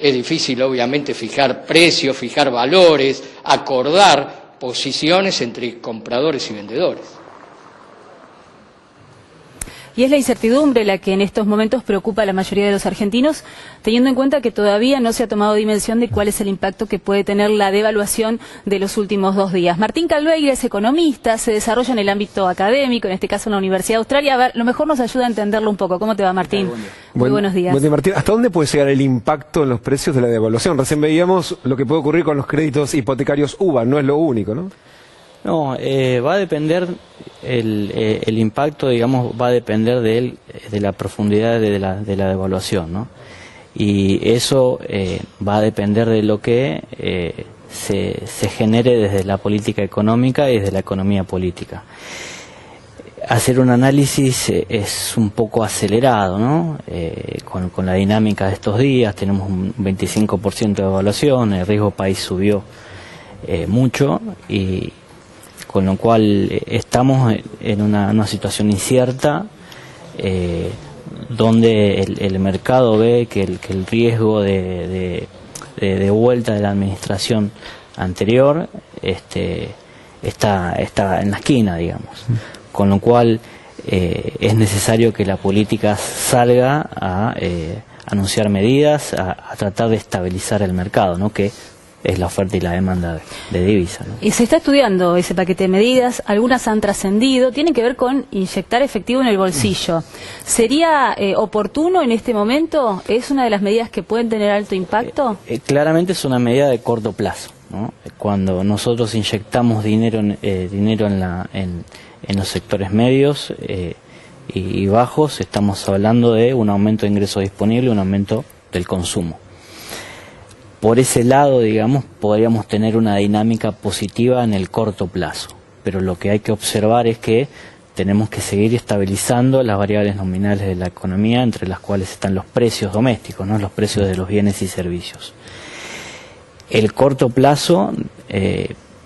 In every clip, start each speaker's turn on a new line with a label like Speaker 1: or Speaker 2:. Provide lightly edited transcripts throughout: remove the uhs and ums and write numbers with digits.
Speaker 1: Es difícil, obviamente, fijar precios, fijar valores, acordar posiciones entre compradores y vendedores.
Speaker 2: Y es la incertidumbre la que en estos momentos preocupa a la mayoría de los argentinos, teniendo en cuenta que todavía no se ha tomado dimensión de cuál es el impacto que puede tener la devaluación de los últimos 2 días. Martín Calveira es economista, se desarrolla en el ámbito académico, en este caso en la Universidad de Australia. A ver, lo mejor nos ayuda a entenderlo un poco. ¿Cómo te va, Martín? Muy buenos días.
Speaker 3: Buen día, Martín. ¿Hasta dónde puede llegar el impacto en los precios de la devaluación? Recién veíamos lo que puede ocurrir con los créditos hipotecarios UVA, no es lo único, ¿no?
Speaker 4: No, va a depender, el impacto, digamos, va a depender de la profundidad de la devaluación, ¿no? Y eso va a depender de lo que se genere desde la política económica y desde la economía política. Hacer un análisis es un poco acelerado, ¿no? Con la dinámica de estos días, tenemos un 25% de devaluación, el riesgo país subió mucho, y con lo cual estamos en una situación incierta, donde el mercado ve que el riesgo de vuelta de la administración anterior está en la esquina, digamos. Con lo cual es necesario que la política salga a anunciar medidas, a tratar de estabilizar el mercado, ¿no? Que es la oferta y la demanda de divisa, ¿no?
Speaker 2: Y se está estudiando ese paquete de medidas, algunas han trascendido, tienen que ver con inyectar efectivo en el bolsillo. ¿Sería oportuno en este momento? ¿Es una de las medidas que pueden tener alto impacto?
Speaker 4: Claramente es una medida de corto plazo, ¿no? Cuando nosotros inyectamos dinero en los sectores medios y bajos, estamos hablando de un aumento de ingresos disponibles, un aumento del consumo. Por ese lado, digamos, podríamos tener una dinámica positiva en el corto plazo, pero lo que hay que observar es que tenemos que seguir estabilizando las variables nominales de la economía, entre las cuales están los precios domésticos, ¿no? Los precios de los bienes y servicios. El corto plazo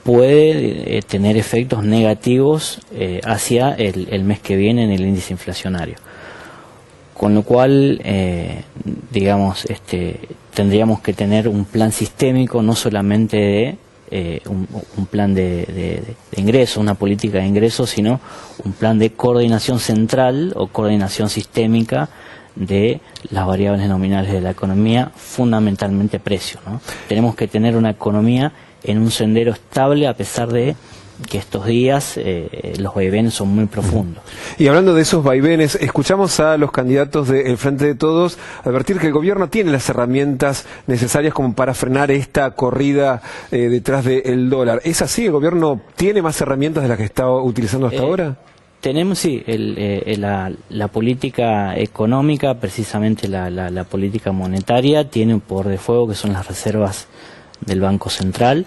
Speaker 4: puede tener efectos negativos hacia el mes que viene en el índice inflacionario. Con lo cual, digamos, tendríamos que tener un plan sistémico, no solamente de un plan de ingresos, una política de ingresos, sino un plan de coordinación central o coordinación sistémica de las variables nominales de la economía, fundamentalmente precios, ¿no? Tenemos que tener una economía en un sendero estable, a pesar de que estos días los vaivenes son muy profundos.
Speaker 3: Y hablando de esos vaivenes, escuchamos a los candidatos del Frente de Todos advertir que el gobierno tiene las herramientas necesarias como para frenar esta corrida detrás del dólar. ¿Es así? ¿El gobierno tiene más herramientas de las que está utilizando hasta ahora?
Speaker 4: Tenemos, sí, la política económica, precisamente la política monetaria, tiene un poder de fuego que son las reservas del Banco Central.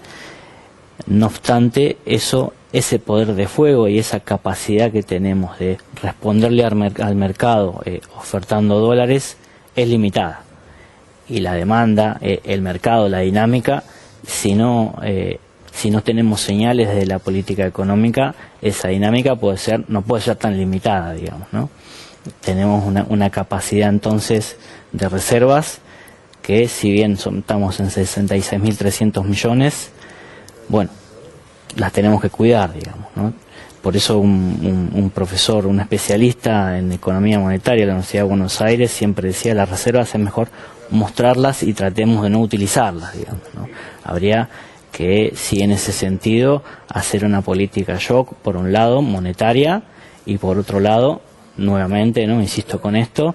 Speaker 4: No obstante, ese poder de fuego y esa capacidad que tenemos de responderle al mercado ofertando dólares es limitada. Y la demanda, el mercado, la dinámica, si no tenemos señales de la política económica, esa dinámica no puede ser tan limitada, digamos, ¿no? Tenemos una capacidad entonces de reservas que, si bien estamos en 66.300 millones, bueno, las tenemos que cuidar, digamos, ¿no? Por eso un profesor, un especialista en economía monetaria de la Universidad de Buenos Aires siempre decía: las reservas es mejor mostrarlas y tratemos de no utilizarlas, digamos, ¿no? Habría que, sí, en ese sentido, hacer una política shock, por un lado, monetaria, y por otro lado, nuevamente, ¿no?, insisto con esto,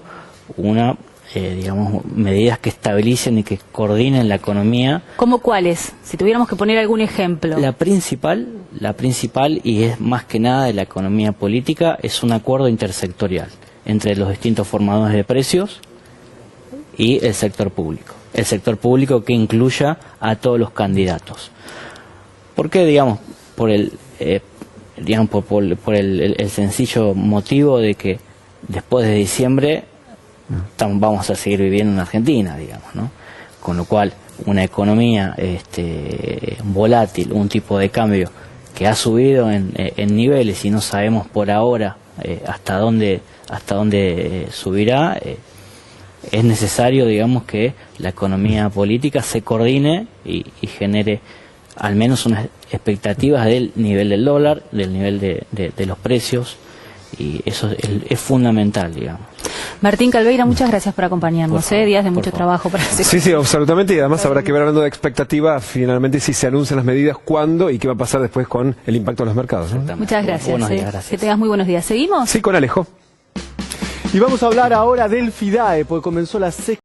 Speaker 4: digamos, medidas que estabilicen y que coordinen la economía.
Speaker 2: ¿Cómo cuáles? Si tuviéramos que poner algún ejemplo.
Speaker 4: La principal, y es más que nada de la economía política, es un acuerdo intersectorial entre los distintos formadores de precios y el sector público. El sector público que incluya a todos los candidatos. ¿Por qué? Digamos, por el sencillo motivo de que después de diciembre vamos a seguir viviendo en Argentina, digamos, ¿no? Con lo cual, una economía volátil, un tipo de cambio que ha subido en niveles y no sabemos por ahora hasta dónde subirá, es necesario, digamos, que la economía política se coordine y genere al menos unas expectativas del nivel del dólar, del nivel de los precios, y eso es fundamental, digamos.
Speaker 2: Martín Calveira, muchas gracias por acompañarnos. Días de mucho trabajo para hacer.
Speaker 3: Sí, absolutamente, y además habrá que ver, hablando de expectativa, finalmente si se anuncian las medidas, cuándo y qué va a pasar después con el impacto en los mercados, ¿no?
Speaker 2: Muchas gracias.
Speaker 4: Buenos días, gracias.
Speaker 2: Que tengas muy buenos días. ¿Seguimos?
Speaker 3: Sí, con Alejo.
Speaker 5: Y vamos a hablar ahora del FIDAE, porque comenzó la sexta